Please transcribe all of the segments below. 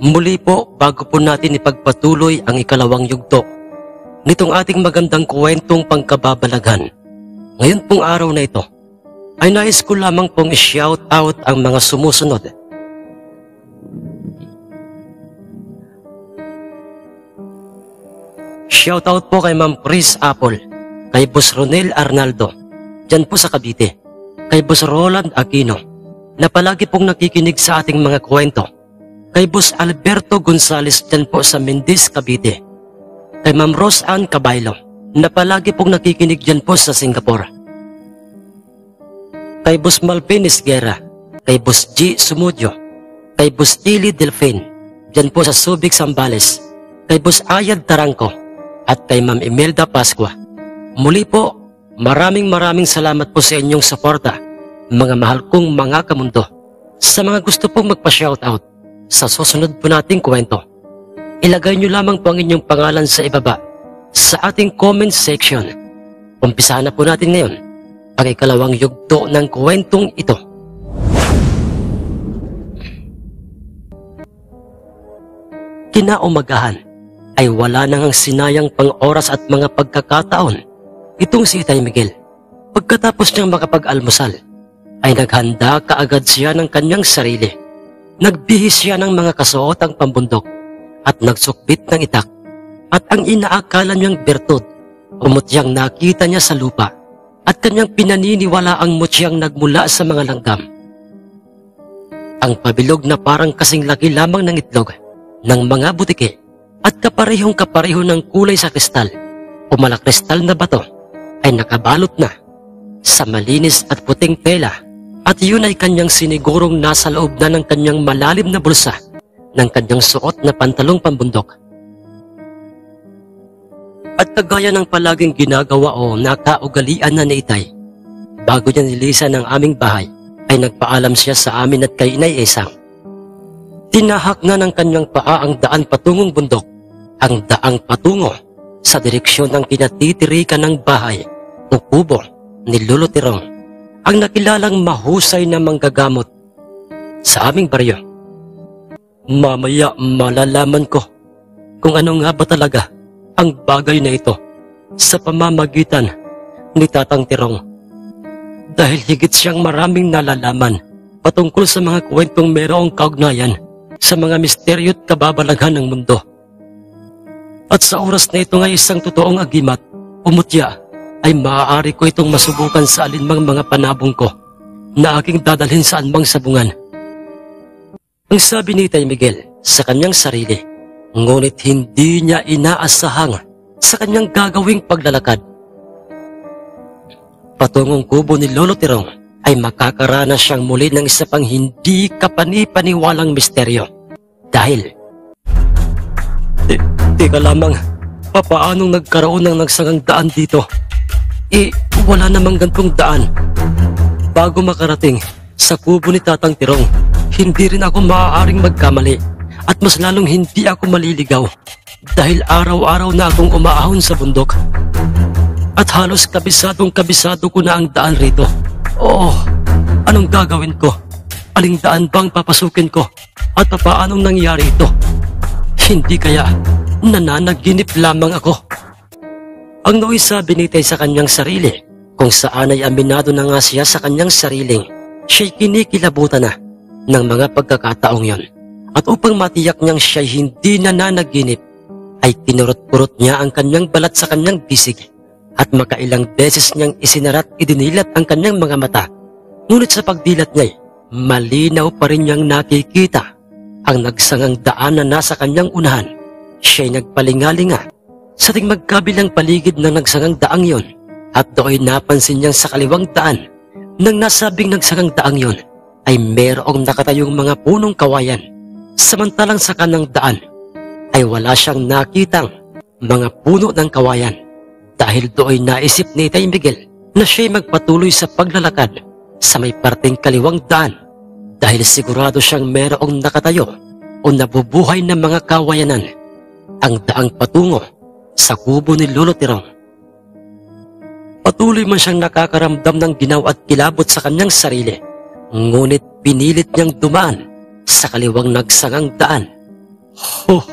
Muli po, bago po natin ipagpatuloy ang ikalawang yugto nitong ating magandang kwentong pangkababalaghan, ngayon pong araw na ito ay nais ko lamang pong i-shout out ang mga sumusunod. Shout out po kay Ma'am Chris Apple, kay Boss Ronel Arnaldo, dyan po sa Cavite, kay Boss Roland Aquino, na palagi pong nakikinig sa ating mga kwento, kay Boss Alberto Gonzales dyan po sa Mendez, Cavite, kay Ma'am Rose Ann Cabaylo, na palagi pong nakikinig dyan po sa Singapore, kay Boss Malvin Esguerra, kay Boss G. Sumudio, kay Boss Ili Delfin, dyan po sa Subic, Zambales, kay Boss Ayad Taranco, at kay Ma'am Imelda Pascua. Muli po, maraming salamat po sa inyong suporta, mga mahal kong mga kamundo. Sa mga gusto pong magpa-shoutout sa susunod po nating kwento, ilagay nyo lamang po ang inyong pangalan sa ibaba sa ating comment section. Umpisahan na po natin ngayon ang ikalawang yugto ng kwentong ito. Kinaumagahan ay wala nang sinayang pang-oras at mga pagkakataon itong si Itay Miguel. Pagkatapos niyang makapag-almusal, ay naghanda kaagad siya ng kanyang sarili. Nagbihis siya ng mga kasuotang pambundok at nagsukbit ng itak, at ang inaakala niyang bertud, umutyang nakita niya sa lupa at kanyang pinaniniwala ang mutyang nagmula sa mga langgam. Ang pabilog na parang kasing laki lamang ng itlog ng mga butike at kaparehong-kapareho ng kulay sa kristal o malakristal na bato ay nakabalot na sa malinis at puting tela, at yun ay kanyang sinigurong nasa loob na ng kanyang malalim na bulsa ng kanyang suot na pantalong pambundok. At kagaya ng palaging ginagawa o nakaugalian na ni Itay, bago niya nilisan ng aming bahay ay nagpaalam siya sa amin at kay Inay Esang. Tinahak na ng kanyang paa ang daan patungong bundok, ang daang patungo sa direksyon ng kinatitirikan ng bahay o kubo ni Lolo Tirong, ang nakilalang mahusay na manggagamot sa aming baryo. Mamaya malalaman ko kung ano nga ba talaga ang bagay na ito sa pamamagitan ni Tatang Tirong, dahil higit siyang maraming nalalaman patungkol sa mga kwentong mayroong kaugnayan sa mga misteryo at kababalaghan ng mundo. At sa oras na ito nga isang totoong agimat o mutya ay maaari ko itong masubukan sa alinmang mga panabong ko na aking dadalhin sa anumang sabungan. Ang sabi ni Itay Miguel sa kanyang sarili, ngunit hindi niya inaasahang sa kanyang gagawing paglalakad patungong kubo ni Lolo Tirong ay makakaranas siyang muli ng isa pang hindi kapani-paniwalang misteryo. Dahil teka lamang, papaanong nagkaroon ng nagsangang daan dito? Wala namang gantong daan. Bago makarating sa kubo ni Tatang Tirong, hindi rin ako maaaring magkamali at mas lalong hindi ako maliligaw dahil araw-araw na akong umaahon sa bundok at halos kabisadong-kabisado ko na ang daan rito. Anong gagawin ko? Aling daan bang papasukin ko? At papaanong nangyari ito? Hindi kaya nananaginip lamang ako? Ang nooy sabi ni Itay sa kanyang sarili, kung saan ay aminado na nga siya sa kanyang sariling siya'y kinikilabutan na ng mga pagkakataong yon. At upang matiyak niyang siya'y hindi nananaginip, ay kinurot-kurot niya ang kanyang balat sa kanyang bisig at makailang beses niyang isinarat idinilat ang kanyang mga mata. Ngunit sa pagdilat niya'y malinaw pa rin niyang nakikita ang nagsangang daan na nasa kanyang unahan. Siya'y nagpalingalinga sa ting magkabilang paligid ng nagsangang daang yon, at do'y napansin niyang sa kaliwang daan ng nasabing nagsangang daang yon ay mayroong nakatayong mga punong kawayan, samantalang sa kanang daan ay wala siyang nakitang mga puno ng kawayan. Dahil do'y naisip ni Itay Miguel na siya'y magpatuloy sa paglalakad sa may parteng kaliwang daan, dahil sigurado siyang mayroong nakatayo o nabubuhay na mga kawayanan ang daang patungo sa kubo ni Lolo Tirong. Patuloy man siyang nakakaramdam ng ginaw at kilabot sa kanyang sarili, ngunit pinilit niyang dumaan sa kaliwang nagsangang daan Oh,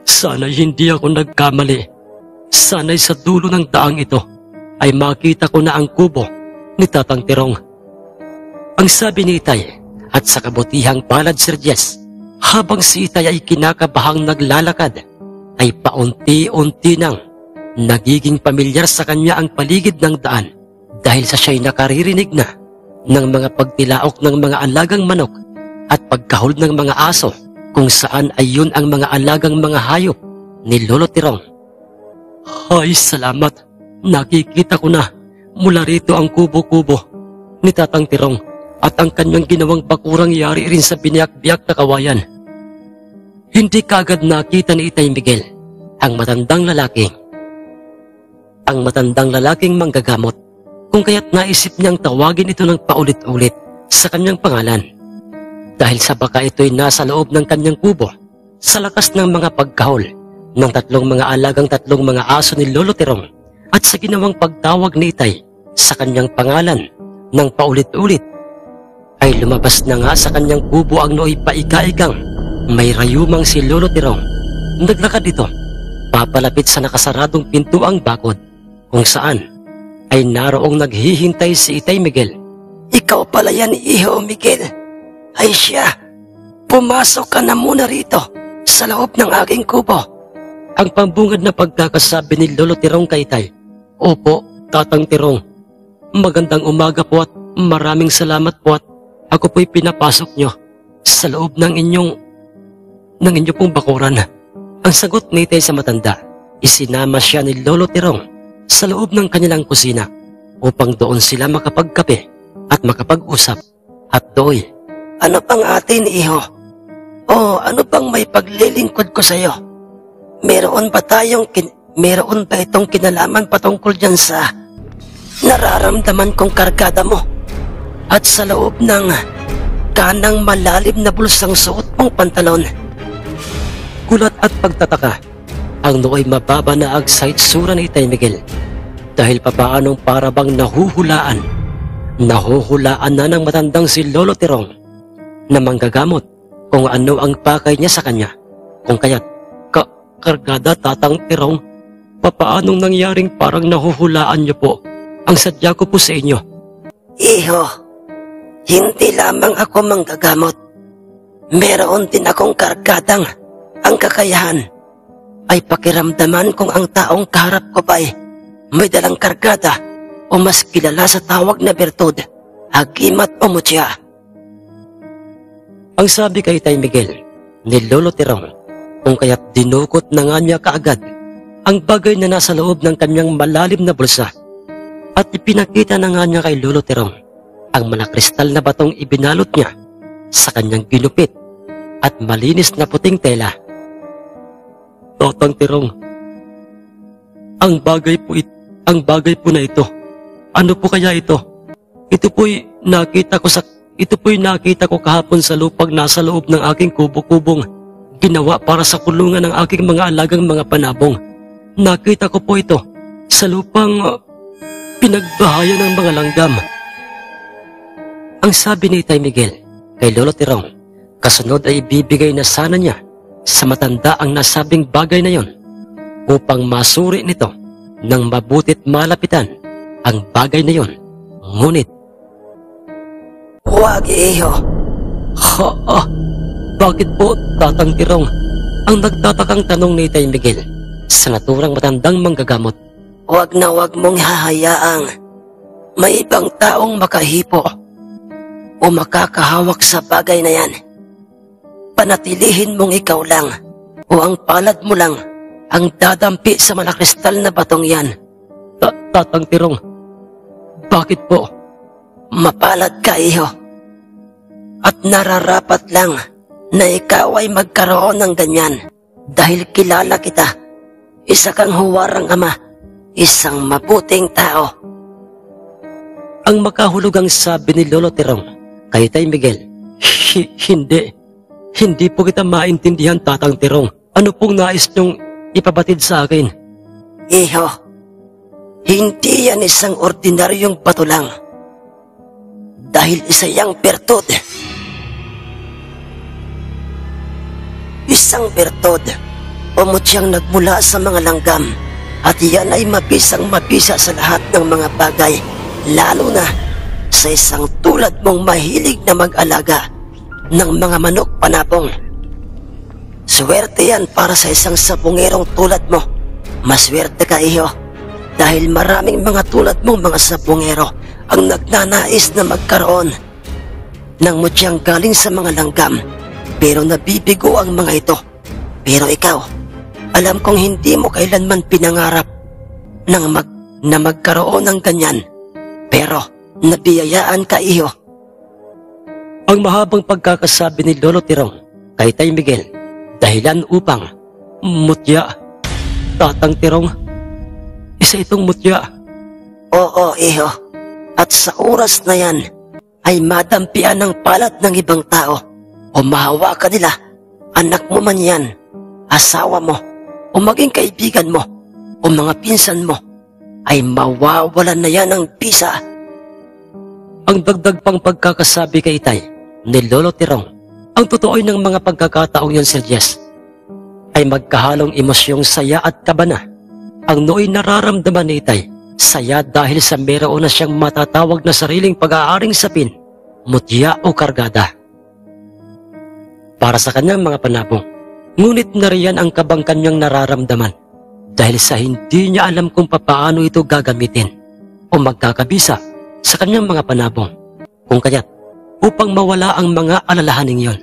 sana'y hindi ako nagkamali. Sana'y sa dulo ng daang ito ay makita ko na ang kubo ni Tatang Tirong. Ang sabi ni Itay at sa kabutihang palad, Sir Jess, habang si Itay ay kinakabahang naglalakad, ay paunti-unti nang nagiging pamilyar sa kanya ang paligid ng daan dahil sa siya'y nakaririnig na ng mga pagtilaok ng mga alagang manok at pagkahol ng mga aso kung saan ay yun ang mga alagang mga hayop ni Lolo Tirong. Ay, salamat! Nakikita ko na mula rito ang kubo-kubo ni Tatang Tirong at ang kanyang ginawang bakurang yari rin sa biniyak-biyak na kawayan. Hindi kaagad nakita ni Itay Miguel ang matandang lalaking manggagamot, kung kaya't naisip niyang tawagin ito ng paulit-ulit sa kanyang pangalan. Dahil sa baka ito'y nasa loob ng kanyang kubo, sa lakas ng mga pagkahol ng tatlong mga aso ni Lolo Tirong at sa ginawang pagtawag ni Itay sa kanyang pangalan ng paulit-ulit, ay lumabas na nga sa kanyang kubo ang nooy paika-ikang may rayumang si Lolo Tirong. Naglakad ito papalapit sa nakasaradong pintuang bakod kung saan ay naroong naghihintay si Itay Miguel. Ikaw pala yan, Iho Miguel. Ay siya, pumasok ka na muna rito sa loob ng aking kubo. Ang pambungad na pagkakasabi ni Lolo Tirong kay Itay. Opo, Tatang Tirong. Magandang umaga po at maraming salamat po at ako po'y pinapasok nyo sa loob ng inyong pong bakuran. Ang sagot ni Itay sa matanda, isinama siya ni Lolo Tirong sa loob ng kanilang kusina upang doon sila makapagkape at makapag-usap. At doy, ano pang atin, Iho? O ano pang may paglilingkod ko sa iyo? Meron ba itong kinalaman patungkol dyan sa nararamdaman kong kargada mo at sa loob ng kanang malalim na bulsang suot mong pantalon? Gulat at pagtataka ang nooy mababa na agsa-itsura ni Itay Miguel dahil papaanong parabang nahuhulaan na ng matandang si Lolo Tirong na manggagamot kung ano ang pakay niya sa kanya. Kung kaya't, kargada Tatang Tirong, papaanong nangyaring parang nahuhulaan niyo po ang sadya ko po sa inyo? Iho, hindi lamang ako manggagamot. Meron din akong kargadang ang kakayahan ay pakiramdaman kung ang taong kaharap ko ba'y may dalang kargada o mas kilala sa tawag na bertud, agimat o mutya. Ang sabi kay Itay Miguel ni Lolo Tirong, kung kaya't dinukot na nga niya kaagad ang bagay na nasa loob ng kanyang malalim na bulsa at ipinakita na nga niya kay Lolo Tirong ang malakristal na batong ibinalot niya sa kanyang ginupit at malinis na puting tela. Tatang Tirong, ang bagay po na ito, ano po kaya ito? Ito po'y nakita ko kahapon sa lupang nasa loob ng aking kubo-kubong ginawa para sa kulungan ng aking mga alagang mga panabong. Nakita ko po ito sa lupang pinagbahayan ng mga langgam. Ang sabi ni Itay Miguel kay Lolo Tirong, kasunod ay ibibigay na sana niya sa matanda ang nasabing bagay na yon upang masuri nito nang mabuti't malapitan ang bagay na yon. Ngunit, huwag, Iho. Bakit po, Tatang Tirong? Ang nagtatakang tanong ni Itay Miguel sa naturang matandang manggagamot. Huwag na huwag mong hahayaang may ibang taong makahipo o makakahawak sa bagay na yan. Panatilihin mong ikaw lang o ang palad mo lang ang dadampi sa malakristal na batong yan. Tatang Tirong, bakit po? Mapalad ka, Iho. At nararapat lang na ikaw ay magkaroon ng ganyan dahil kilala kita. Isa kang huwarang ama, isang mabuting tao. Ang makahulugang sabi ni Lolo Tirong kay Itay Miguel, Hindi po kita maintindihan, Tatang Tirong. Ano pong nais niyong ipabatid sa akin? Iho, hindi yan isang ordinaryong bato lang. Dahil isa yang bertud. isang bertod o mutyang nagmula sa mga langgam at yan ay mabisang-mabisa sa lahat ng mga bagay, lalo na sa isang tulad mong mahilig na mag-alaga ng mga manok panapong. Swerte yan para sa isang sapungerong tulad mo. Maswerte ka, iho, dahil maraming mga tulad mong mga sapungero ang nagnanais na magkaroon ng mutyang galing sa mga langgam, pero nabibigo ang mga ito. Pero ikaw, alam kong hindi mo kailanman pinangarap na magkaroon ng ganyan, pero nabiyayaan ka, iho. Ang mahabang pagkakasabi ni Lolo Tirong kay Tay Miguel, dahilan upang mutya. Tatang Tirong, isa itong mutya. Oo, iho. At sa oras na yan, ay madampian ng palat ng ibang tao o mahawa ka nila, anak mo man yan, asawa mo, o maging kaibigan mo, o mga pinsan mo, ay mawawalan na yan ng bisa. Ang dagdag pang pagkakasabi kay Tay ni Lolo Tirong, ang totoo ng mga pagkakataong yon, Sir Jess, ay magkahalong emosyong saya at kaba na. Ang nooy nararamdaman ni Tay, saya dahil sa meron na siyang matatawag na sariling pag-aaring sapin, mutya o kargada para sa kanyang mga panabong. Ngunit nariyan ang kabang kanyang nararamdaman dahil sa hindi niya alam kung papaano ito gagamitin o magkakabisa sa kanyang mga panabong. Kung kaya't upang mawala ang mga alalahaning yon,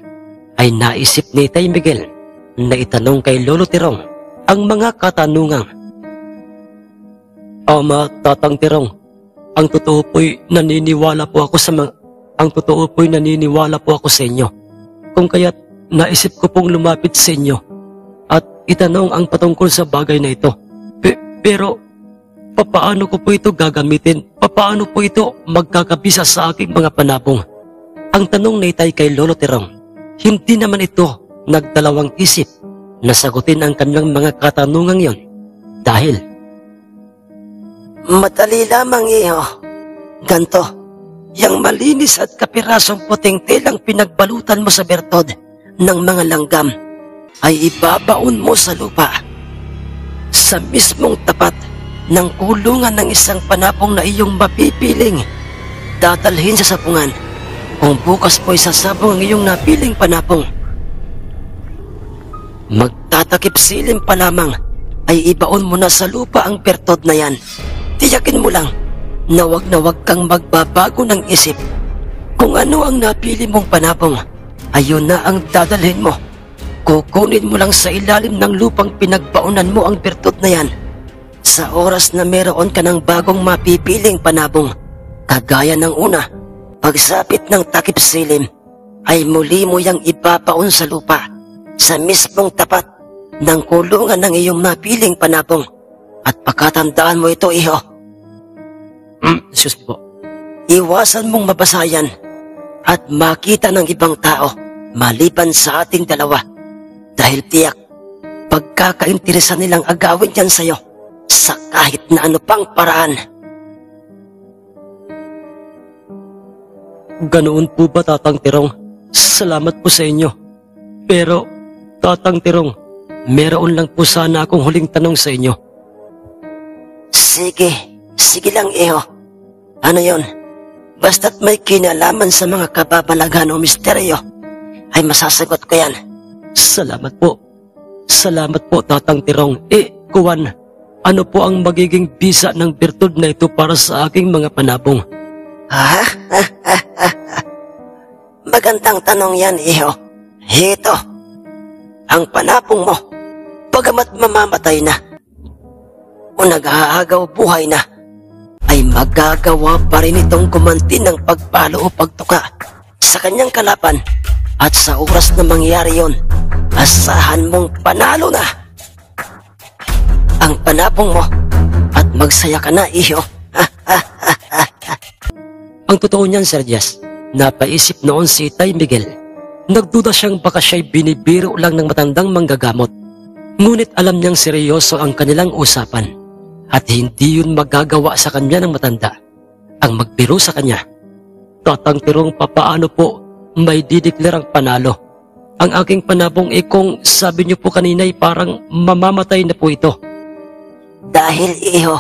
ay naisip ni Tay Miguel na itanong kay Lolo Tirong ang mga katanungang, Ama, Tatang Tirong, ang totoo po'y naniniwala po ako sa inyo. Kung kaya't naisip ko pong lumapit sa inyo at itanong ang patungkol sa bagay na ito. Pero papaano ko po ito gagamitin? Papaano po ito magkakabisa sa aking mga panabong? Ang tanong ni Tay kay Lolo Tirong, hindi naman ito nagdalawang isip na sagutin ang kanilang mga katanungang yon dahil madali lamang, iho. Ganto, yang malinis at kapirasong puting telang pinagbalutan mo sa bertod ng mga langgam ay ibabaon mo sa lupa sa mismong tapat ng kulungan ng isang panapong na iyong mapipiling dadalhin sa sapungan. Kung bukas po isasabong ang iyong napiling panapong, magtatakip silim pa lamang ay ibaon mo na sa lupa ang bertod na yan. Tiyakin mo lang na wag kang magbabago ng isip. Kung ano ang napili mong panapong, ayun na ang dadalhin mo. Kukunin mo lang sa ilalim ng lupang pinagbaonan mo ang bertod na yan. Sa oras na meron ka ng bagong mapipiling panabong, kagaya ng una, pagsapit ng takip silim, ay muli mo yang ipapaon sa lupa sa mismong tapat ng kulungan ng iyong napiling panabong. At pagkatandaan mo ito, iho. Excuse me po. Iwasan mong mabasayan at makita ng ibang tao maliban sa ating dalawa. Dahil tiyak, pagkakainteresan nilang agawin yan sa'yo sa kahit na ano pang paraan. Ganoon po ba, Tatang Tirong? Salamat po sa inyo. Pero, Tatang Tirong, meron lang po sana akong huling tanong sa inyo. Sige lang, iho. Ano yon? Basta't may kinalaman sa mga kababalaghan o misteryo, ay masasagot ko yan. Salamat po. Salamat po, Tatang Tirong. Kuwan, ano po ang magiging bisa ng bertod na ito para sa aking mga panabong? Magandang tanong yan, iho. Heto, ang panapong mo, bagamat mamamatay na o nag-aagaw buhay na, ay magagawa pa rin itong gumanti ng pagpalo o pagtuka sa kanyang kalaban. At sa oras na mangyari yon, asahan mong panalo na ang panapong mo at magsaya ka na, iho. Ang totoo niyan, Sir Jess, napaisip noon si Tay Miguel. Nagduda siyang baka siya'y binibiro lang ng matandang manggagamot. Ngunit alam niyang seryoso ang kanilang usapan at hindi yun magagawa sa kanya ng matanda ang magbiro sa kanya. Tatang Tirong, papaano po may dideklarang panalo Ang aking panabong kung sabi niyo po kanina ay parang mamamatay na po ito. Dahil iho,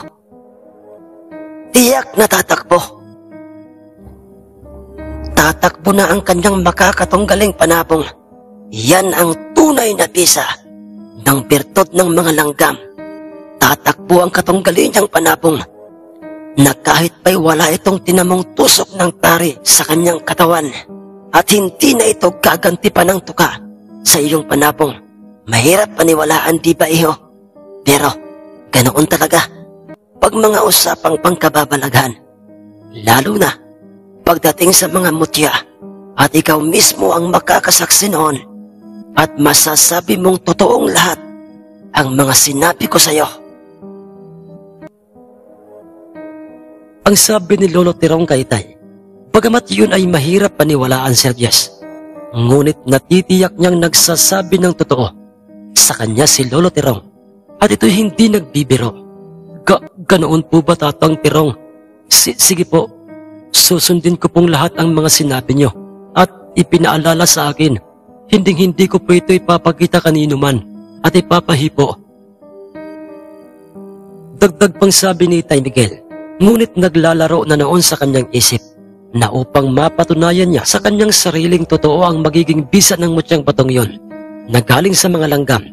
tiyak na tatakbo. Tatakbo na ang kanyang makakatunggaling panabong. Yan ang tunay na bisa ng birtod ng mga langgam. Tatakbo ang katunggali niyang panabong na kahit pa'y wala itong tinamong tusok ng tari sa kanyang katawan at hindi na ito gaganti pa ng tuka sa iyong panabong. Mahirap paniwalaan, di ba iho? Pero ganoon talaga pag mga usapang pangkababalaghan, lalo na pagdating sa mga mutya at ikaw mismo ang makakasaksi noon at masasabi mong totoong lahat ang mga sinabi ko sa iyo. Ang sabi ni Lolo Tirong kay Itay, bagamat yun ay mahirap paniwalaan, Sir Jess, ngunit natitiyak niyang nagsasabi ng totoo sa kanya si Lolo Tirong at ito'y hindi nagbibiro. Ganoon po ba, Tatang Tirong? Sige po, susundin ko pong lahat ang mga sinabi niyo at ipinaalala sa akin. Hindi ko po ito ipapakita kanino man at ipapahipo. Dagdag pang sabi ni Tay Miguel, ngunit naglalaro na noon sa kanyang isip na upang mapatunayan niya sa kanyang sariling totoo ang magiging bisa ng mutyang batong yon na galing sa mga langgam,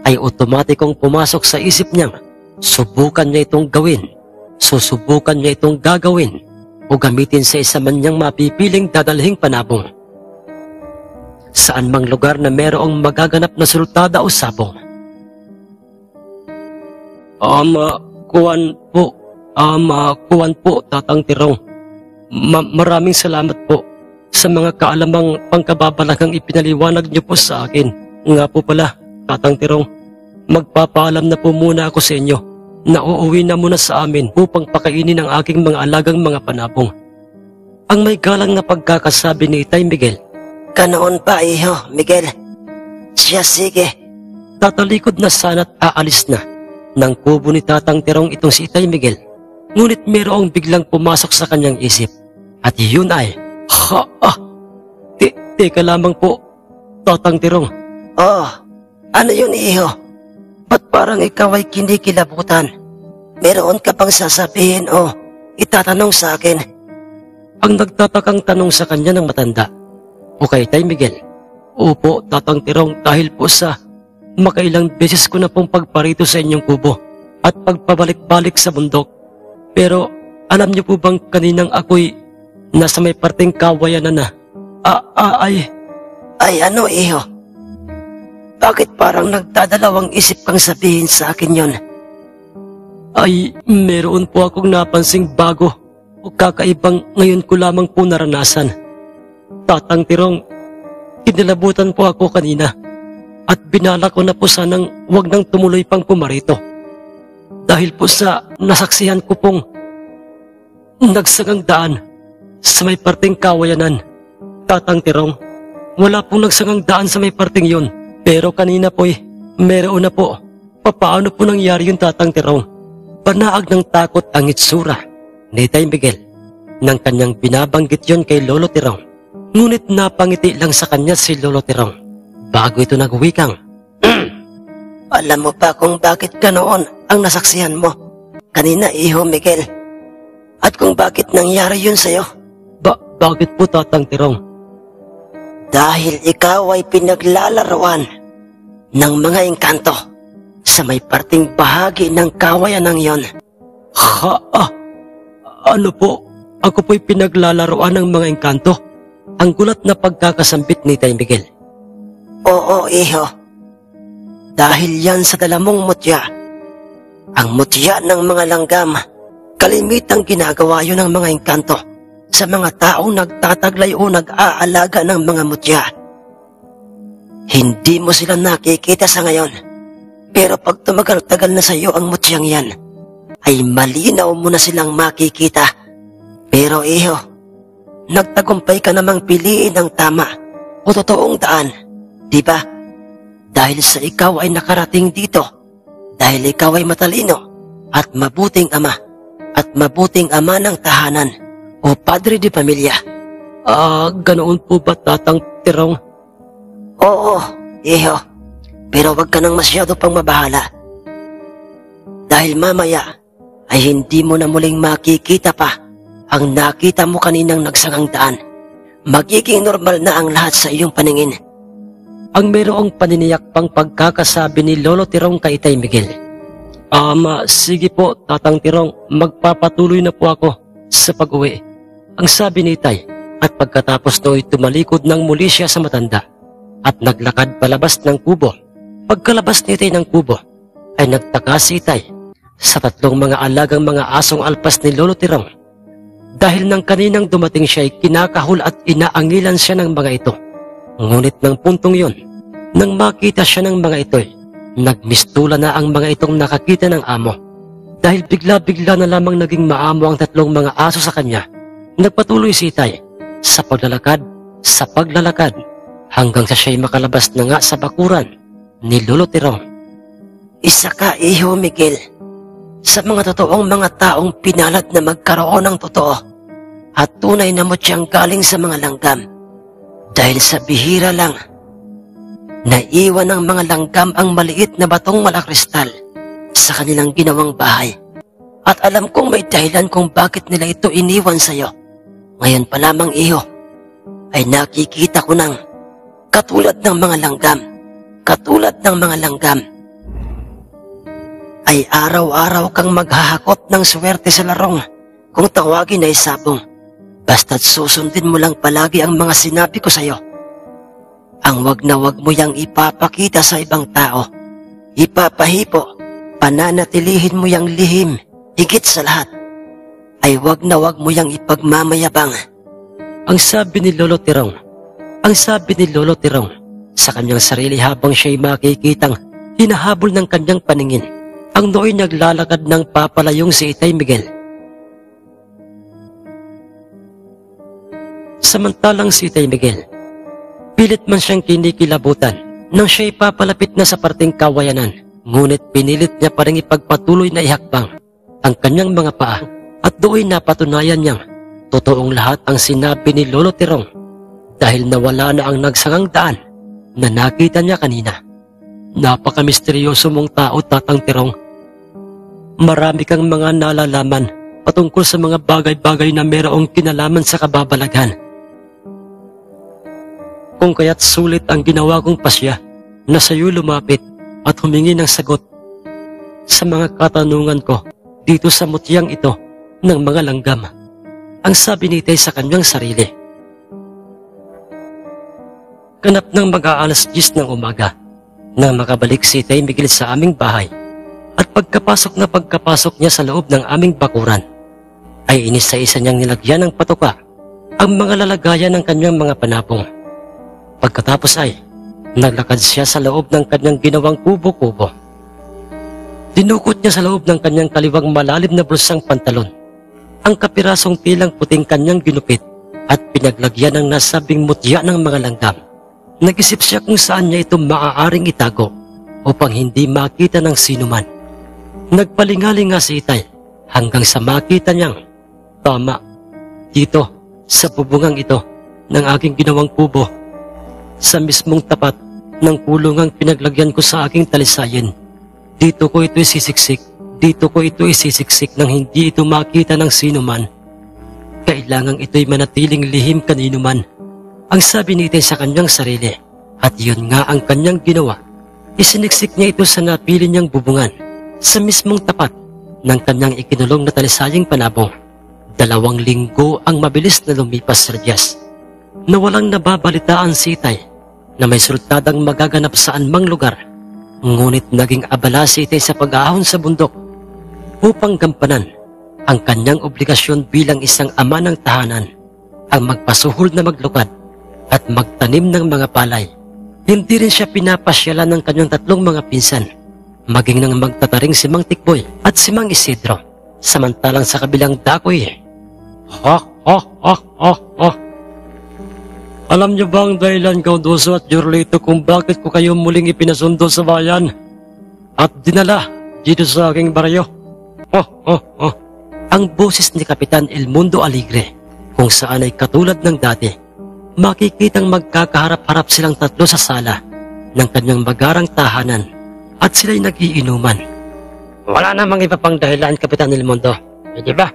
ay otomatikong pumasok sa isip niyang subukan niya itong gawin, susubukan niya itong gagawin o gamitin sa isa man niyang mapipiling dadalhing panabong. Saan mang lugar na merong magaganap na sultada o sabong. Kuwan po, Tatang Tirong. Maraming salamat po sa mga kaalamang pangkababalaghang ipinaliwanag niyo po sa akin. Nga po pala, Tatang Tirong, magpapaalam na po muna ako sa inyo na uuwi na muna sa amin upang pakainin ang aking mga alagang mga panabong. Ang may galang na pagkakasabi ni Tay Miguel, Ganoon pa, iho, Miguel. Siya, sige. Tatalikod na sana't aalis na ng kubo ni Tatang Tirong itong si Tay Miguel. Ngunit mayroong biglang pumasok sa kanyang isip. At yun ay, teka lamang po, Tatang Tirong. Oh, ano yun, iho? Ba't parang ikaw ay kinikilabutan? Meron ka pang sasabihin o itatanong sa akin? Ang nagtatakang tanong sa kanya ng matanda, o kay Tay Miguel, opo, Tatang Tirong, dahil po sa makailang beses ko na pong pagparito sa inyong kubo at pagpabalik-balik sa bundok. Pero alam niyo po bang kaninang ako'y nasa may parteng kawayanan na? Ay ano, iho? Bakit parang nagdadalawang isip kang sabihin sa akin yon? Ay, meron po akong napansing bago o kakaibang ngayon ko lamang po naranasan. Tatang Tirong, kinilabutan po ako kanina at binala ko na po sanang wag nang tumuloy pang pumarito. Dahil po sa nasaksihan ko pong nagsagang daan sa may parteng kawayanan. Tatang Tirong, wala pong nagsagang daan sa may parteng yon. Pero kanina po'y meron na po. Paano po nangyari yun, Tatang Tirong? Panaag ng takot ang itsura ni Tay Miguel nang kanyang binabanggit yon kay Lolo Tirong. Ngunit napangiti lang sa kanya si Lolo Tirong bago ito nagwikang, Alam mo ba kung bakit ganoon ang nasaksihan mo kanina, iho, Miguel? At kung bakit nangyari yun sa'yo? Bakit po, Tatang Tirong? Dahil ikaw ay pinaglalaroan ng mga engkanto sa may parting bahagi ng kawayanan yon. Ano po? Ako po'y pinaglalaroan ng mga engkanto? Ang gulat na pagkakasambit ni Tay Miguel. Oo, iho. Dahil yan sa dalamong mutya. Ang mutya ng mga langgam, kalimitang ginagawa yun ng mga engkanto sa mga taong nagtataglay o nag-aalaga ng mga mutya. Hindi mo sila nakikita sa ngayon, pero pag tumagal-tagal na sa iyo ang mutyang yan, ay malinaw mo na silang makikita. Pero iho, nagtagumpay ka namang piliin ang tama o totoong daan, di ba? Dahil sa ikaw ay nakarating dito, dahil ikaw ay matalino at mabuting ama ng tahanan o padre de pamilya. Ganoon po ba, Tatang Tirong? Oo, iho. Pero wag ka nang masyado pang mabahala. Dahil mamaya ay hindi mo na muling makikita pa ang nakita mo kaninang nagsangang daan. Magiging normal na ang lahat sa iyong paningin. Ang mayroong paniniyak pang pagkakasabi ni Lolo Tirong kay Itay Miguel. Sige po, Tatang Tirong, magpapatuloy na po ako sa pag-uwi. Ang sabi ni Itay, at pagkatapos no'y tumalikod ng muli siya sa matanda at naglakad palabas ng kubo. Pagkalabas ni Itay ng kubo, ay nagtaka si Itay sa tatlong mga alagang mga asong alpas ni Lolo Tirong. Dahil nang kaninang dumating siya ay kinakahul at inaangilan siya ng mga ito. Ngunit ng puntong yon, nang makita siya ng mga ito'y, nagmistula na ang mga itong nakakita ng amo. Dahil bigla-bigla na lamang naging maamo ang tatlong mga aso sa kanya, nagpatuloy si Itay sa paglalakad, hanggang sa siya'y makalabas na nga sa bakuran ni Lolo Tirong. Isa ka, iho Miguel, sa mga totoong mga taong pinalad na magkaroon ng totoo at tunay na mutyang galing sa mga langgam. Dahil sa bihira lang, naiwan ng mga langgam ang maliit na batong malakristal sa kanilang ginawang bahay. At alam kong may dahilan kung bakit nila ito iniwan sa'yo. Ngayon pa lamang, iho, ay nakikita ko ng katulad ng mga langgam, ay araw-araw kang maghahakot ng swerte sa larong kung tawagin ay sabong. Basta't susundin mo lang palagi ang mga sinabi ko sa'yo. Ang wag na wag mo yang ipapakita sa ibang tao. Ipapahipo, pananatilihin mo yang lihim, higit sa lahat, ay wag na wag mo yang ipagmamayabang. Ang sabi ni Lolo Tirong sa kanyang sarili habang siya'y makikitang hinahabol ng kanyang paningin. Ang nooy naglalakad ng papalayong si Itay Miguel. Samantalang si Itay Miguel, pilit man siyang kinikilabutan nang siya'y papalapit na sa parting kawayanan, ngunit pinilit niya pa rin ipagpatuloy na ihakbang ang kanyang mga paa at do'y napatunayan niyang totoong lahat ang sinabi ni Lolo Tirong dahil nawala na ang nagsangang daan na nakita niya kanina. Napaka-misteryoso mong tao, Tatang Tirong. Marami kang mga nalalaman patungkol sa mga bagay-bagay na mayroong kinalaman sa kababalaghan. Kung kaya't sulit ang ginawa kong pasya na sa'yo lumapit at humingi ng sagot sa mga katanungan ko dito sa mutyang ito ng mga langgam. Ang sabi ni Itay sa kanyang sarili. Ganap ng mag-aalas 10 ng umaga nang makabalik si Itay Miguel sa aming bahay at pagkapasok niya sa loob ng aming bakuran ay inisa-isa niyang nilagyan ng patuka ang mga lalagayan ng kanyang mga panapong. Pagkatapos ay naglakad siya sa loob ng kanyang ginawang kubo-kubo. Dinukot niya sa loob ng kanyang kaliwang malalim na bulsang pantalon ang kapirasong tilang puting kanyang ginupit at pinaglagyan ng nasabing mutya ng mga langgam. Nag-isip siya kung saan niya ito maaaring itago upang hindi makita ng sinuman. Nagpalingaling nga si Itay hanggang sa makita niyang, tama, dito sa bubungang ito ng aking ginawang kubo, sa mismong tapat ng kulungang pinaglagyan ko sa aking talisayin. Dito ko ito isisiksik nang hindi ito makita ng sinuman. Kailangang ito'y manatiling lihim kanino man, ang sabi ni Itay sa kanyang sarili, at yun nga ang kanyang ginawa. Isiniksik niya ito sa napili niyang bubungan sa mismong tapat ng kanyang ikinulong na talisaying panabong. 2 linggo ang mabilis na lumipas, Sir Jess, na walang nababalitaan si Itay na may sultadang magaganap saan mang lugar. Ngunit naging abala si Itay sa pag-ahon sa bundok upang gampanan ang kanyang obligasyon bilang isang ama ng tahanan, ang magpasuhol na maglukad at magtanim ng mga palay. Hindi rin siya pinapasyalan ng kanyang 3 mga pinsan, maging ng magtataring si Mang Tikboy at si Mang Isidro, samantalang sa kabilang dakoy. Alam niyo ba ang dahilan, Gaudoso at Jorlito, kung bakit ko kayo muling ipinasundo sa bayan at dinala dito sa aking baryo? Ang boses ni Kapitan El Mundo Aligre, kung saan ay katulad ng dati, makikitang magkakaharap-harap silang tatlo sa sala ng kanyang magarang tahanan at sila'y nag-iinuman. Wala namang iba pang dahilan, Kapitan Ilmondo. Hindi ba?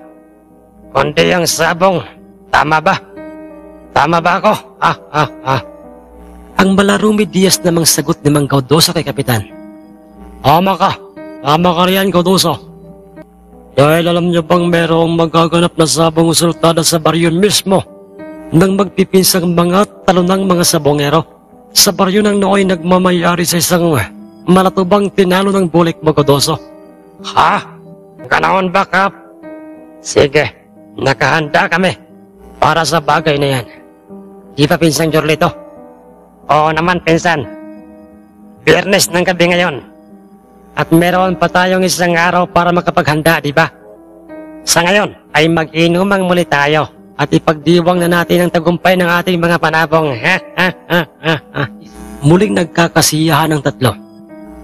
Kundi ang sabong. Tama ba? Tama ba ako? Ang Malarumi Diaz namang sagot ni Mang Gaudoso kay Kapitan. Tama ka. Tama ka riyan, Gaudoso. Dahil alam niyo bang merong magaganap na sabong usultada sa baryo mismo nang magpipinsang mga talunang mga sabongero sa baryo ng nooy nagmamayari sa isang malatubang tinalo ng bulik mo, Gaudoso. Ha? Ganaon ba, Kap? Sige, nakahanda kami para sa bagay na yan. Di ba, Pinsang Jorlito? Oo naman, Pinsan. Biyernes ng gabi ngayon. At meron pa tayong isang araw para makapaghanda, di ba? Sa ngayon ay mag-inumang muli tayo at ipagdiwang na natin ang tagumpay ng ating mga panabong. Muling nagkakasiyahan ng tatlo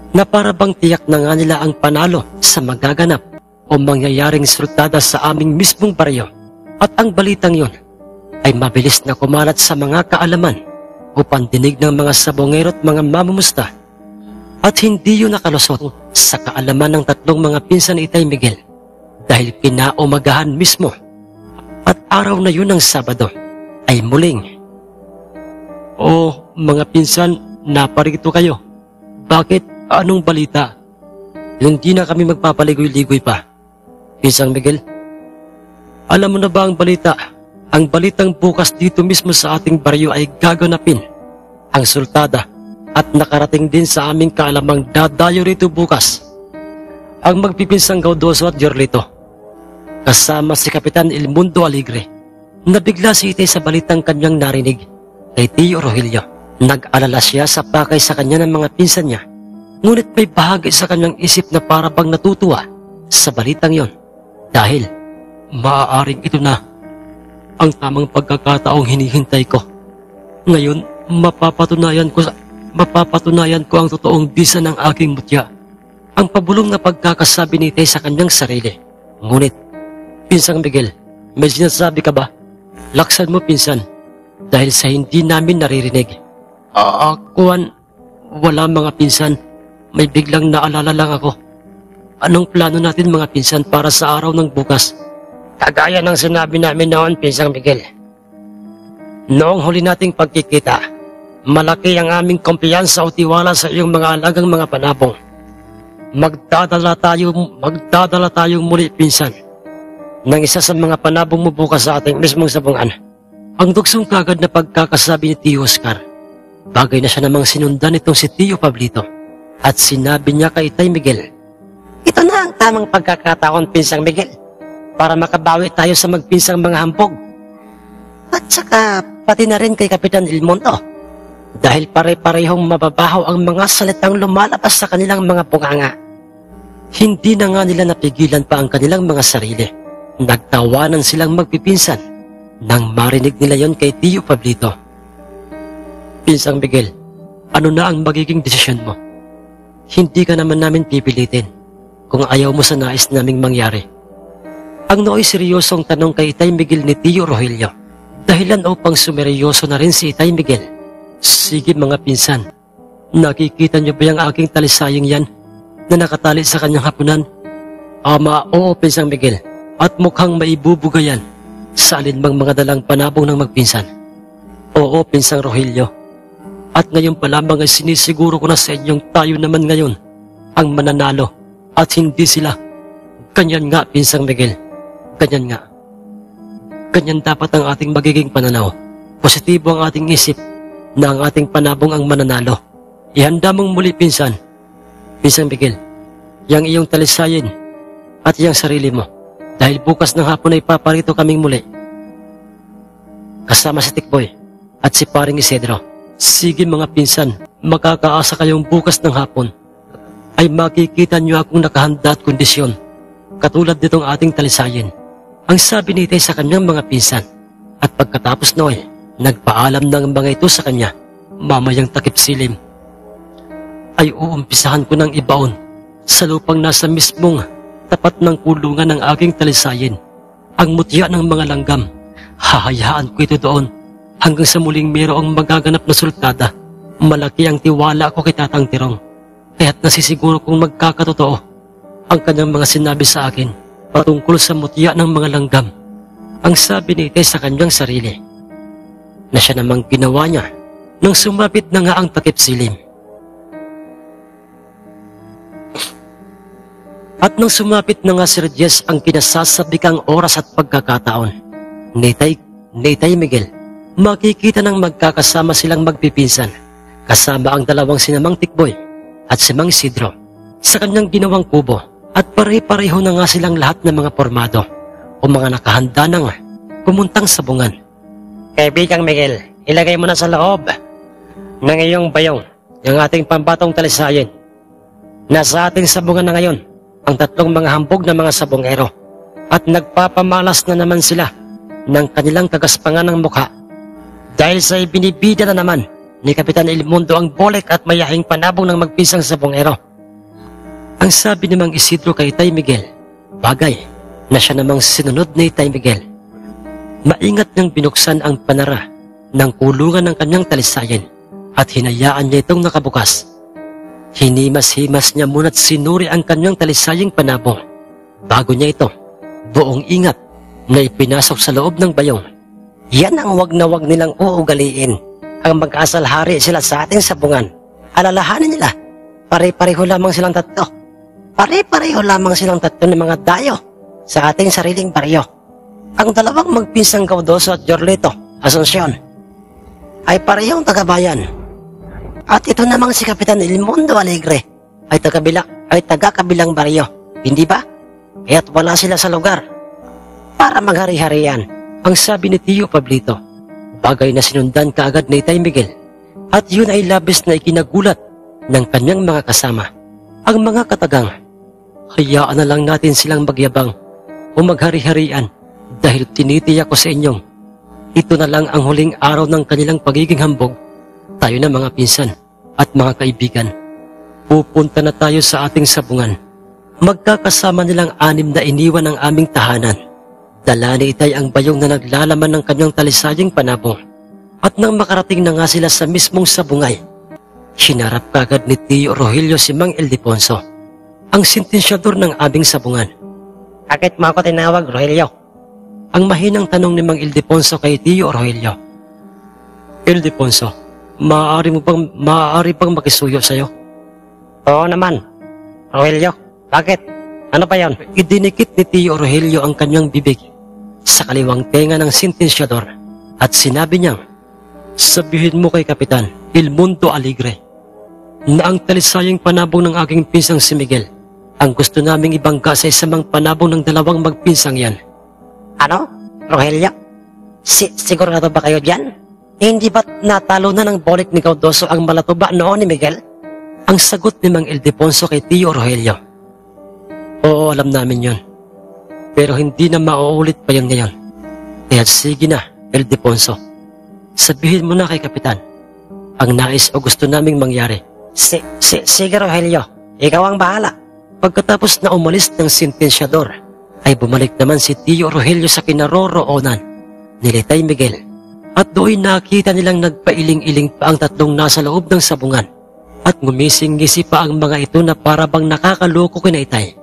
na para bang tiyak na nga nila ang panalo sa magaganap o mangyayaring sultada sa aming mismong baryo. At ang balitang yun ay mabilis na kumalat sa mga kaalaman o pandinig ng mga sabongero at mga mamumusta. At hindi yun nakalusot sa kaalaman ng tatlong mga pinsan ni Itay Miguel dahil kinaumagahan mismo at araw na yun ng Sabado ay muling. Oh, mga pinsan, naparito kayo. Bakit? Anong balita? Hindi na kami magpapaligoy-ligoy pa. Pinsang Miguel, alam mo na ba ang balita? Ang balitang bukas dito mismo sa ating baryo ay gaganapin ang sultada at nakarating din sa aming kaalamang dadayo rito bukas ang magpipinsang Gaudoso at Jorlito kasama si Kapitan Ilmundo Aligre. Nabigla si Itay sa balitang kanyang narinig kay Tio Rogelio. Nag-alala siya sa pakay sa kanya ng mga pinsan niya, ngunit may bahagi sa kanyang isip na para bang natutuwa sa balitang yon dahil maaaring ito na ang tamang pagkakataong hinihintay ko. Ngayon, mapapatunayan ko ang totoong bisa ng aking mutya. Ang pabulong na pagkakasabi ni Itay sa kanyang sarili. Ngunit, Pinsang Miguel, may sinasabi ka ba? Laksan mo, pinsan, dahil sa hindi namin naririnig. Wala mga pinsan. May biglang naalala lang ako. Anong plano natin mga pinsan para sa araw ng bukas? Kagaya ng sinabi namin noon, Pinsang Miguel. Noong huli nating pagkikita, malaki ang aming kumpiyansa o tiwala sa iyong mga alagang mga panabong. Magdadala tayong muli, pinsan, ng isa sa mga panabong mo bukas sa ating mismong sabungan. Ang dugsong kagad na pagkakasabi ni Tio Oscar, bagay na siya namang sinundan itong si Tio Pablito. At sinabi niya kay Itay Miguel, ito na ang tamang pagkakataon, Pinsang Miguel, para makabawi tayo sa magpinsang mga hampog. At saka pati na rin kay Kapitan Ilmondo, dahil pare-parehong mababahaw ang mga salitang lumalabas sa kanilang mga bunganga. Hindi na nga nila napigilan pa ang kanilang mga sarili. Nagtawanan silang magpipinsan nang marinig nila yon kay Tio Pablito. Pinsang Miguel, ano na ang magiging desisyon mo? Hindi ka naman namin pipilitin kung ayaw mo sa nais naming mangyari. Ang nooy seryosong tanong kay Itay Miguel ni Tio Rogelio, dahilan upang sumeryoso na rin si Itay Miguel. Sige mga pinsan, nakikita niyo ba yung aking talisayang yan na nakatali sa kanyang hapunan? Oo, Pinsang Miguel, at mukhang maibubuga yan sa alinmang mga dalang panabong ng magpinsan. Oo, Pinsang Rogelio. At ngayon pa lamang ay sinisiguro ko na sa inyong tayo naman ngayon ang mananalo at hindi sila. Ganyan nga, Pinsang Miguel. Ganyan nga. Ganyan dapat ang ating magiging pananaw. Positibo ang ating isip na ang ating panabong ang mananalo. Ihanda mong muli, pinsan. Pinsang Miguel, yang iyong talisayin at yang sarili mo. Dahil bukas ng hapon ay paparito kaming muli. Kasama si Tikboy at si Paring Isidro. Sige mga pinsan, makakaasa kayong bukas ng hapon ay makikita niyo akong nakahanda at kondisyon katulad nitong ating talisayin. Ang sabi ni Itay sa kanyang mga pinsan. At pagkatapos noon, nagpaalam ng mga ito sa kanya. Mamayang takip silim ay uumpisahan ko ng ibaon sa lupang nasa mismong tapat ng kulungan ng aking talisayin ang mutya ng mga langgam. Hahayaan ko ito doon Hanggang sa muling mayroong magaganap na sultada, malaki ang tiwala ko kay Tatang Tirong. Kaya't nasisiguro kong magkakatotoo ang kanyang mga sinabi sa akin patungkol sa mutya ng mga langgam. Ang sabi ni Itay sa kanyang sarili, na siya namang ginawa niya nang sumapit na nga ang takip silim. At nang sumapit na nga Sir Jess ang kinasasabikang oras at pagkakataon, ni Itay Miguel, makikita ng magkakasama silang magpipinsan, kasama ang dalawang sinamang Tikboy at si Mang Isidro sa kanyang ginawang kubo, at pare-pareho na nga silang lahat ng mga pormado o mga nakahanda na nga pumuntang sabungan. Kaibigang Miguel, ilagay mo na sa loob ng iyong bayong yung ating pambatong talisayin. Nasa ating sabungan na ngayon ang tatlong mga hambog na mga sabongero at nagpapamalas na naman sila ng kanilang kagaspangan ng mukha dahil sa ibinibida na naman ni Kapitan Ilmundo ang bolek at mayahing panabong ng magpisang sabongero. Ang sabi ni Mang Isidro kay Tay Miguel, bagay na siya namang sinunod ni Tay Miguel. Maingat niyang binuksan ang panara ng kulungan ng kanyang talisayin at hinayaan niya itong nakabukas. Hinimas-himas niya muna't sinuri ang kanyang talisaying panabong bago niya ito, buong ingat, na ipinasok sa loob ng bayong. Yan ang wag na wag nilang uugaliin. Ang mag-asalhari sila sa ating sabungan. Alalahanin nila, pare-pareho lamang silang tatlo. Pare-pareho lamang silang tatlo ng mga dayo sa ating sariling baryo. Ang dalawang magpinsang Gaudoso at Jorlito, Asuncion, ay parehong tagabayan. At ito namang si Kapitan Ilmundo Alegre ay taga-kabilang baryo, hindi ba? Kaya't wala sila sa lugar para maghari-harian, ang sabi ni Tio Pablito. Bagay na sinundan kaagad ni Tay Miguel, at yun ay labis na ikinagulat ng kanyang mga kasama. Ang mga katagang, hayaan na lang natin silang magyabang o maghari-harian dahil tinitiyak ko sa inyong ito na lang ang huling araw ng kanilang pagiging hambog. Tayo na mga pinsan at mga kaibigan, pupunta na tayo sa ating sabungan. Magkakasama nilang 6 na iniwan ang aming tahanan. Dala ni Itay ang bayong na naglalaman ng kanyang talisaying panabong. At nang makarating na nga sila sa mismong sabungay, hinarap kagad ni Tio Rogelio si Mang Ildefonso, ang sentensyador ng aming sabungan. Bakit mo ako tinawag, Rogelio? Ang mahinang tanong ni Mang Ildefonso kay Tio Rogelio. Ildefonso, maaari bang makisuyo sa'yo? Oo naman, Rogelio. Bakit? Ano pa yan? Idinikit ni Tio Rogelio ang kanyang bibig sa kaliwang tenga ng sentensyador at sinabi niyang, sabihin mo kay Kapitan Ilmundo Alegre na ang talisayang panabong ng aking pinsang si Miguel ang gusto naming ibangga sa isamang panabong ng dalawang magpinsang yan. Ano? Rogelio? Sigurado ba kayo dyan? Hindi ba't natalo na ng bolik ni Gaudoso ang malatuba noon ni Miguel? Ang sagot ni Mang Ildefonso kay Tio Rogelio. Oo, alam namin yon. Pero hindi na mauulit pa yun ngayon. Kaya sige na, Ildefonso. Sabihin mo na kay Kapitan ang nais o gusto naming mangyari. Sige Rogelio, ikaw ang bahala. Pagkatapos na umalis ng sentensyador, ay bumalik naman si Tio Rogelio sa kinaroroonan ni Tay Miguel. At doon nakita nilang nagpailing-iling pa ang tatlong nasa loob ng sabungan. At ngumising-ngisi pa ang mga ito na parabang nakakaloko kina Itay.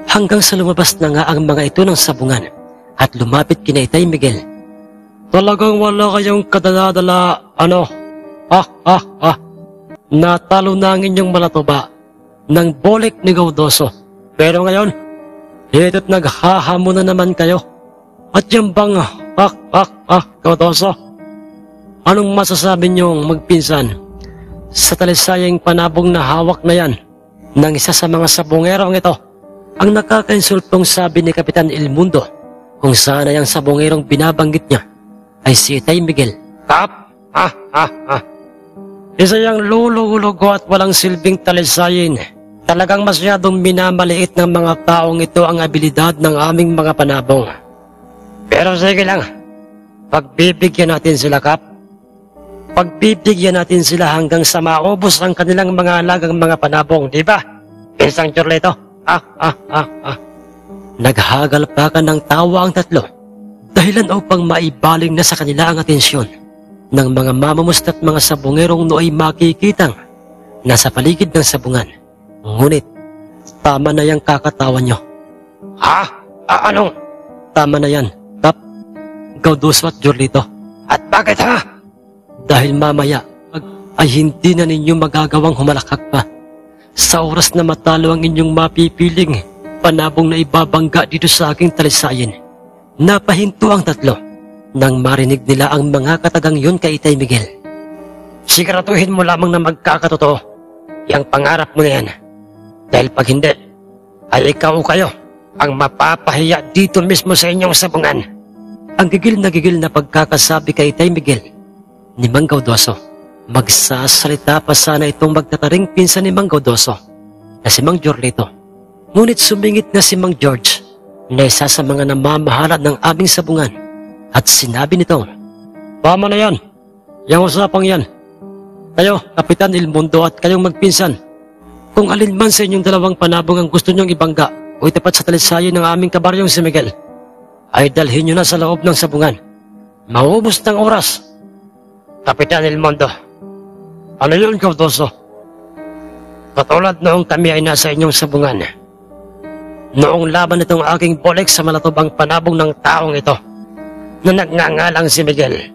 Hanggang sa lumabas na nga ang mga ito ng sabungan at lumapit kina Tay Miguel. Talagang wala kayong kadala-dala, ano? Natalo na ang inyong malatuba ng bolik ni Gaudoso. Pero ngayon, ito't naghahamon na naman kayo. At yung bang Gaudoso, anong masasabi niyong magpinsan sa talisayang panabong na hawak na yan ng isa sa mga sabongerong ito? Ang nakakainsultong sabi ni Kapitan Ilmundo kung saan ay ang sabongerong binabanggit niya ay si Tay Miguel. Kap, isa yung lulugo at walang silbing talisayin. Talagang masyadong minamaliit ng mga taong ito ang abilidad ng aming mga panabong. Pero sige lang, pagbibigyan natin sila, Kap. Pagbibigyan natin sila hanggang sa maubos ang kanilang mga alagang mga panabong, di ba? Isang Jorlito. Naghagal pa ka ng tawa ang tatlo, dahilan upang maibaling na sa kanila ang atensyon. ng mga mamamust at mga sabungerong nooy makikitang nasa paligid ng sabungan. Ngunit, tama na yang kakatawa nyo. Ha? Anong? Tama na yan, Kap, Gaudoso at Jorlito. At bakit ha? Dahil mamaya ay hindi na ninyo magagawang humalakak pa. Sa oras na matalo ang inyong mapipiling panabong na ibabangga dito sa aking talisayin. Napahinto ang tatlo nang marinig nila ang mga katagang yun kay Itay Miguel. Siguraduhin mo lamang na magkakatotoo yung pangarap mo na yan. Dahil pag hindi, ay ikaw o kayo ang mapapahiya dito mismo sa inyong sabungan. Ang gigil na pagkakasabi kay Itay Miguel ni Mang Gaudoso. Magsasalita pa sana itong magtataring pinsan ni Mang Gaudoso na si Mang Jorlito. Ngunit sumingit na si Mang George na isa sa mga namamahala ng aming sabungan at sinabi nito, tama na yan, yung usapang yan. Kayo, Kapitan Ilmundo at kayong magpinsan, kung alin man sa inyong dalawang panabong ang gusto nyong ibangga o itapat sa talisayin ng aming kabaryong si Miguel, ay dalhin nyo na sa loob ng sabungan. Maubos ng oras. Kapitan Ilmundo, ano yun, Gaudoso? Katulad noong kami ay nasa inyong sabungan, noong laban itong aking bolek sa malatubang panabong ng taong ito na nagngangalang si Miguel,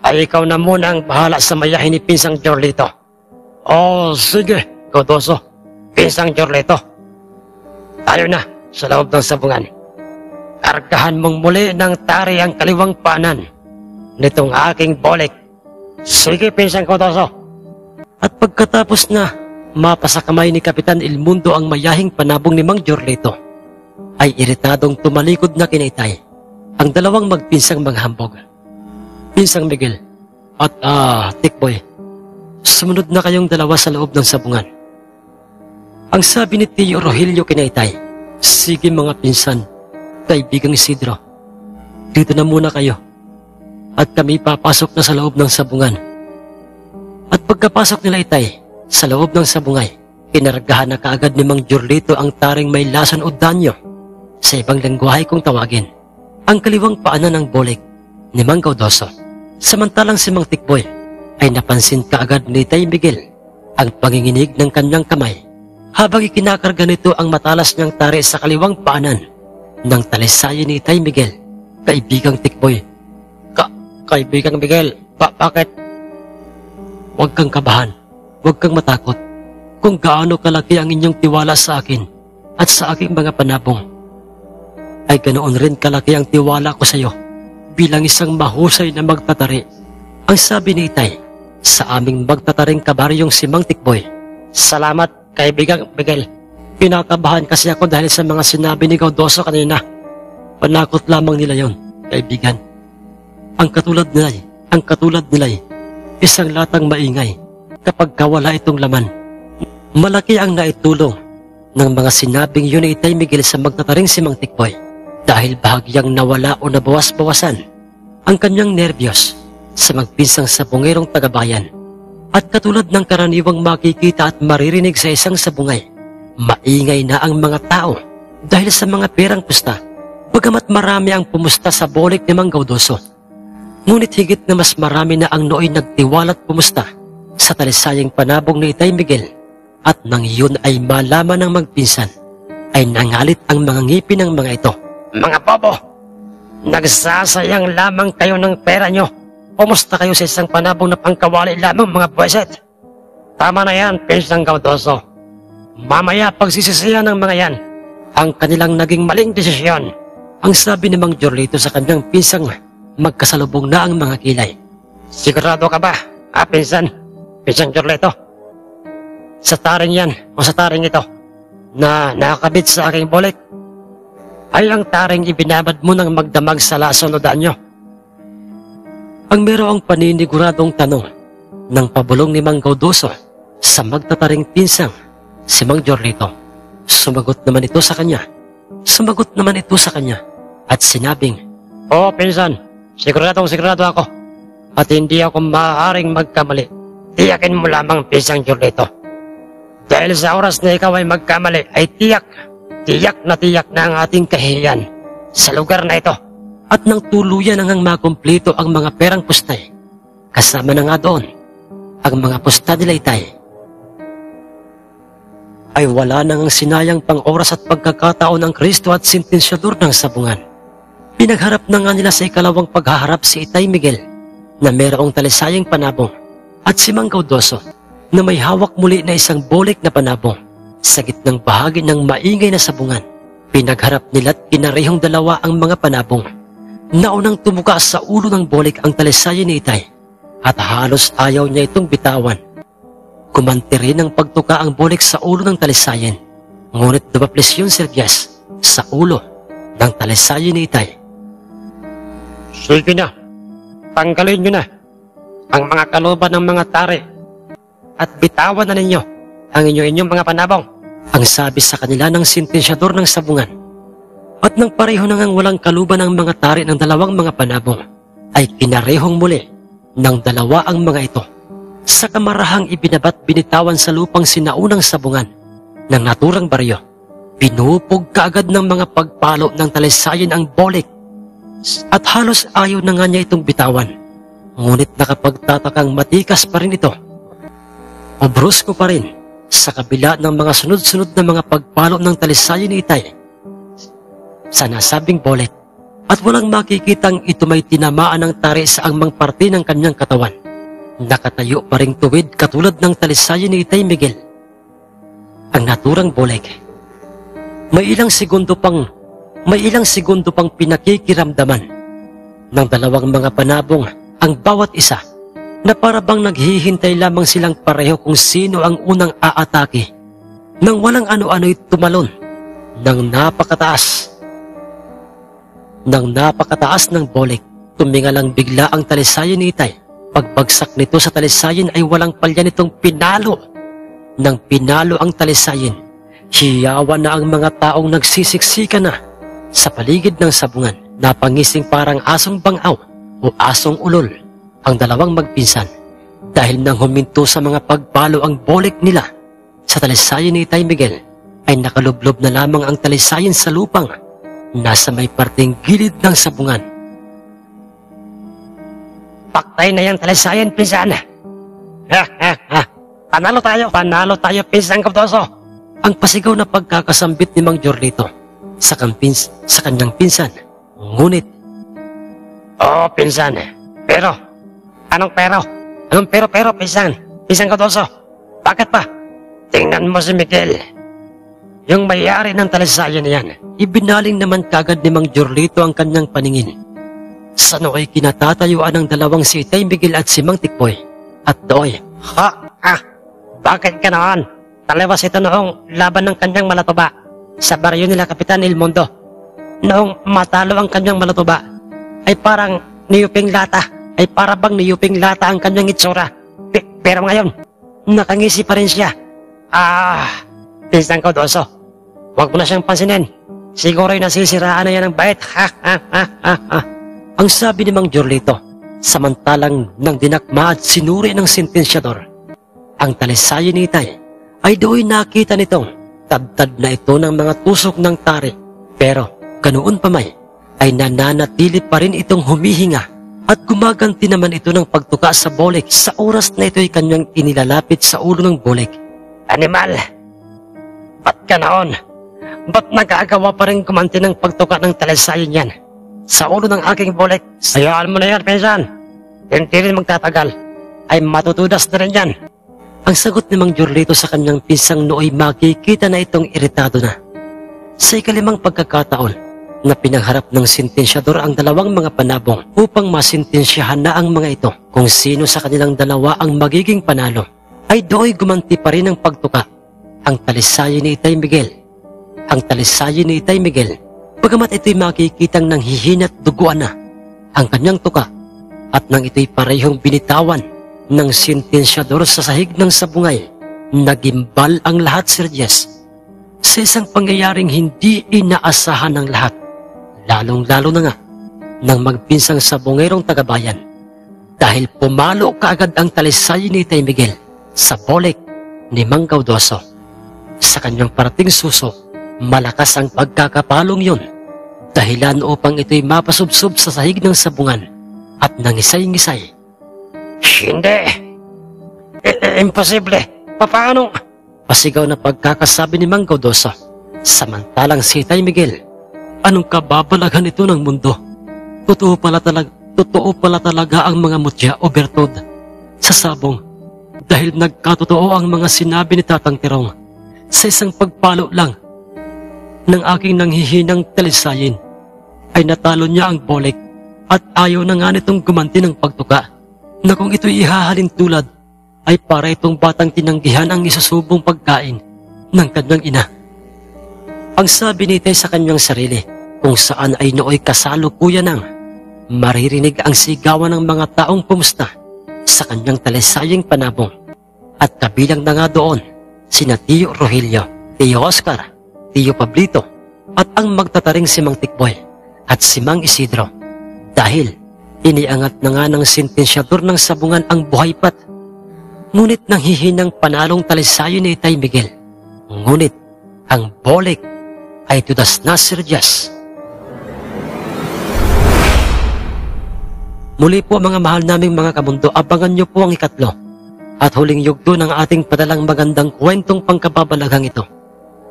ay ikaw na muna ang bahala sa mayahin ni Pinsang Jorlito. Oh, sige, Gaudoso, Pinsang Jorlito. Tayo na sa loob ng sabungan. Kargahan mong muli ng tari ang kaliwang paanan nitong aking bolek. Sige, Pinsang Gaudoso. At pagkatapos na mapasa kamay ni Kapitan Ilmundo ang mayahing panabong ni Mang Jorlito, ay iritadong tumalikod na kinaitay ang dalawang magpinsang maghambog. Pinsang Miguel at Tikboy, sumunod na kayong dalawa sa loob ng sabungan. Ang sabi ni Tio Rogelio kinaitay, sige mga pinsan, kaibigang Isidro, dito na muna kayo at kami papasok na sa loob ng sabungan. At pagkapasok nila Itay sa loob ng sabungay, pinaragahan na kaagad ni Mang Jorlito ang taring may lason o danyo, sa ibang lengguwahe kung tawagin, ang kaliwang paanan ng bolek ni Mang Gaudoso. Samantalang si Mang Tikboy ay napansin kaagad ni Itay Miguel ang panginginig ng kanyang kamay habang ikinakarga nito ang matalas niyang tari sa kaliwang paanan ng talisayin ni Itay Miguel. Kaibigang Tikboy, Kaibigang Miguel, bakit? Huwag kang kabahan, huwag kang matakot kung gaano kalaki ang inyong tiwala sa akin at sa aking mga panabong. Ay ganoon rin kalaki ang tiwala ko sa iyo bilang isang mahusay na magtatari. Ang sabi ni Itay sa aming magtataring kabaryong si Mang Tikboy. Salamat, kaibigang Miguel. Pinakabahan kasi ako dahil sa mga sinabi ni Gaudoso kanina. Panakot lamang nila yon, kaibigan. Ang katulad nila'y isang latang maingay kapag kawala itong laman. Malaki ang naitulong ng mga sinabing yun ni Itay Miguel sa magtataring si Mang Tikboy dahil bahagyang nawala o nabawas-bawasan ang kanyang nerbiyos sa magpinsang sabungerong tagabayan. At katulad ng karaniwang makikita at maririnig sa isang sabungay, maingay na ang mga tao dahil sa mga perang pusta, bagamat marami ang pumusta sa bolek ni Mang Gaudoso. Ngunit higit na mas marami na ang nooy nagtiwala at pumusta sa talisayang panabong ni Itay Miguel. At nang yun ay malaman ng magpinsan, ay nangalit ang mga ngipin ng mga ito. Mga bobo, nagsasayang lamang kayo ng pera nyo. Pumusta kayo sa isang panabong na pangkawali lamang, mga buweset. Tama na yan, Pinsang Gaudoso. Mamaya pagsisisihan ng mga yan ang kanilang naging maling desisyon. Ang sabi ni Mang Jorlito sa kanyang pinsang magkasalubong na ang mga kilay. Sigurado ka ba, pinsan? Pinsang Jorlito? Sa taring yan o sa taring ito na nakakabit sa aking bolek ay ang taring ibinabad mo ng magdamag sa lason o danyo? Ang merong paniniguradong tanong ng pabulong ni Mang Gaudoso sa magtataring pinsang si Mang Jorlito. Sumagot naman ito sa kanya at sinabing, "Oo, pinsan, sigurado ako at hindi ako maaaring magkamali. Tiyakin mo lamang, Pinsang Jorlito. Dahil sa oras na ikaw ay magkamali, ay tiyak na ang ating kahihiyan sa lugar na ito." At nang tuluyan ang makumpleto ang mga perang pustay, Kasama na nga doon ang mga pusta nila Itay. Ay wala nang sinayang pang oras at pagkakataon ng Kristo at sentensyador ng sabungan. Pinagharap na nga nila sa ikalawang paghaharap si Itay Miguel na mayroong talisayang panabong at si Mang Gaudoso na may hawak muli na isang bolik na panabong sa gitnang bahagi ng maingay na sabungan. Pinagharap nila't pinarehong dalawa ang mga panabong. Naunang tumuka sa ulo ng bolik ang talisayan ni Itay at halos ayaw niya itong bitawan. Kumanti rin ang pagtuka ang bolik sa ulo ng talisayan. Ngunit dumaplis yung seryas sa ulo ng talisayan ni Itay. Sige na, tanggalin nyo na ang mga kaluban ng mga tari at bitawan na ninyo ang inyong mga panabong. Ang sabi sa kanila ng sentensyador ng sabungan. At nang pareho na ngang walang kaluban ang mga tari ng dalawang mga panabong, ay kinarehong muli ng dalawa ang mga ito. Sa kamarahang ibinabat binitawan sa lupang sinaunang sabungan ng naturang baryo, pinupog kaagad ng mga pagpalo ng talisayan ang bolik at halos ayaw na nga niya itong bitawan. Ngunit nakapagtatakang matikas pa rin ito o brusko pa rin sa kabila ng mga sunod-sunod na mga pagpalo ng talisayan ni Itay sa nasabing bolik, at walang makikitang ito may tinamaan ng tari sa angmang parte ng kanyang katawan. Nakatayo pa ring tuwid katulad ng talisayan ni Itay Miguel ang naturang bolik. May ilang segundo pang pinakikiramdaman ng dalawang mga panabong ang bawat isa, na para bang naghihintay lamang silang pareho kung sino ang unang aatake. Nang walang ano-ano'y tumalon ng napakataas ng bolik, tumingalang bigla ang talisayan ni Itay. Pagbagsak nito sa talisayan ay walang palya nitong pinalo. Nang pinalo ang talisayan, hiyawan na ang mga taong nagsisiksika na sa paligid ng sabungan. Napangising parang asong bangaw o asong ulol ang dalawang magpinsan dahil nang huminto sa mga pagpalo ang bolik nila sa talisayan ni Itay Miguel, ay nakalublob na lamang ang talisayan sa lupang nasa may parteng gilid ng sabungan. Paktay na yung talisayan, pinsan. Panalo tayo, pinsan Gaudoso. Ang pasigaw na pagkakasambit ni Mang Jorlito sa kanyang pinsan. Ngunit, pinsan, Anong pero, pinsan? Pinsan Gaudoso, bakit pa? Tingnan mo si Miguel. Yung may-ari ng talisayan niyan. Ibinaling naman kagad ni Mang Jorlito ang kanyang paningin sa nooy kinatatayuan ng dalawang si Itay Miguel at si Mang Tikboy. At doy, bakit ka naman? Taliwas ito noong laban ng kanyang malatuba sa baryo nila Kapitan Ilmondo. Noong matalo ang kanyang malatuba, ay parang niyuping lata ang kanyang itsura. Pero ngayon, nakangisi pa rin siya. Pinsan Gaudoso, huwag mo na siyang pansinin. Siguro'y nasisiraan na yan ng bait. Ang sabi ni Mang Jorlito, samantalang nang dinakma at sinuri ng sentensyador ang talisayan ni Itay, ay do'y nakita nitong tabtad na ito ng mga tusok ng tari. Pero ganoon pa may, ay nananatili pa rin itong humihinga at gumaganti naman ito ng pagtuka sa bolik sa oras na ito'y kanyang inilalapit sa ulo ng bolik. Animal, ba't ka naon? Ba't nag-aagawa pa rin kumanti ng pagtuka ng talisayan yan sa ulo ng aking bolik? Sayaan mo na yan, pinsan. Hindi rin magtatagal, ay matutudas na rin yan. Ang sagot ni Mang Jorlito sa kanyang pinsang nooy makikita na itong iritado na. Sa ikalimang pagkakataon na pinangharap ng sentensyador ang dalawang mga panabong upang masintensyahan na ang mga ito kung sino sa kanilang dalawa ang magiging panalo, ay do'y gumanti pa rin ang pagtuka ang talisayan ni Itay Miguel. Ang talisayan ni Itay Miguel, bagamat ito'y makikitang nang hihinat duguan na ang kanyang tuka, at nang ito'y parehong binitawan ng sentensyador sa sahig ng sabungay, nagimbal ang lahat, Sir Jess, sa isang pangyayaring hindi inaasahan ng lahat, lalong-lalo na nga ng magpinsang sabungerong tagabayan, dahil pumalo kaagad ang talisayan ni Itay Miguel sa bolik ni Mang Gaudoso. Sa kanyang parating suso, malakas ang pagkakapalong yun, dahilan upang ito'y mapasubsob sa sahig ng sabungan at nangisay-ngisay. Hindi. Imposible. Paano? Pasigaw na pagkakasabi ni Mang Gaudoso. Samantalang si Tay Miguel, anong kababalaghan ito ng mundo? Totoo pala talaga ang mga mutya o bertod sa sabong dahil nagkatotoo ang mga sinabi ni Tatang Tirong. Sa isang pagpalo lang ng aking nanghihinang talisayin ay natalo niya ang bolik at ayaw na nga nitong gumanti ng pagtuka na kung ito'y ihahalin tulad ay para itong batang tinanggihan ang isusubong pagkain ng kanyang ina. Ang sabi ni Tay sa kanyang sarili kung saan ay nooy kasalukuyan ng maririnig ang sigawan ng mga taong pumusta sa kanyang talisaying panabong at kabilang na nga doon sina Tio Rogelio, Tio Oscar, Tio Pablito at ang magtataring si Mang Tikboy at si Mang Isidro dahil iniangat na nga ng sentensyador ng sabungan ang buhaypat. Ngunit nang hihinang panalong talisayo ni Tay Miguel, ngunit ang bolik ay tudas na Sir Jas. Muli po mga mahal naming mga kamundo, abangan nyo po ang ikatlo at huling yugto ng ating padalang magandang kwentong pangkababalaghang ito.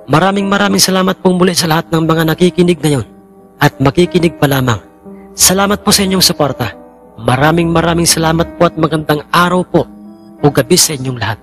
Maraming salamat pong muli sa lahat ng mga nakikinig ngayon at makikinig pa lamang. Salamat po sa inyong suporta. Maraming salamat po at magandang araw po o gabi sa inyong lahat.